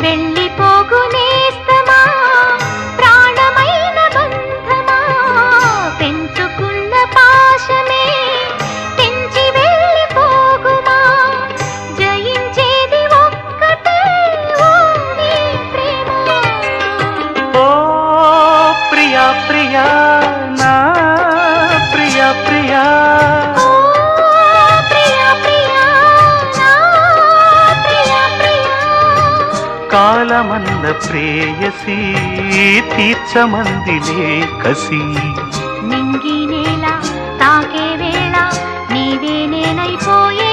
వెళ్ళిపోగునేస్తమా ప్రాణమైన బంధమా పెంచుకున్న పాశమే తెంచి వెళ్ళిపోగుమా జయించేది ఒక్కటే ఓ నీ ప్రేమ. ఓ ప్రియా ప్రియా నా ప్రియా ప్రియా ఓ ప్రియా ప్రియా నా ప్రియా ప్రియా. కాలమన్న ప్రేయసి తీర్చమందిలే కసి నింగి నేల తాకే వేళ నీవే నేనైపోయే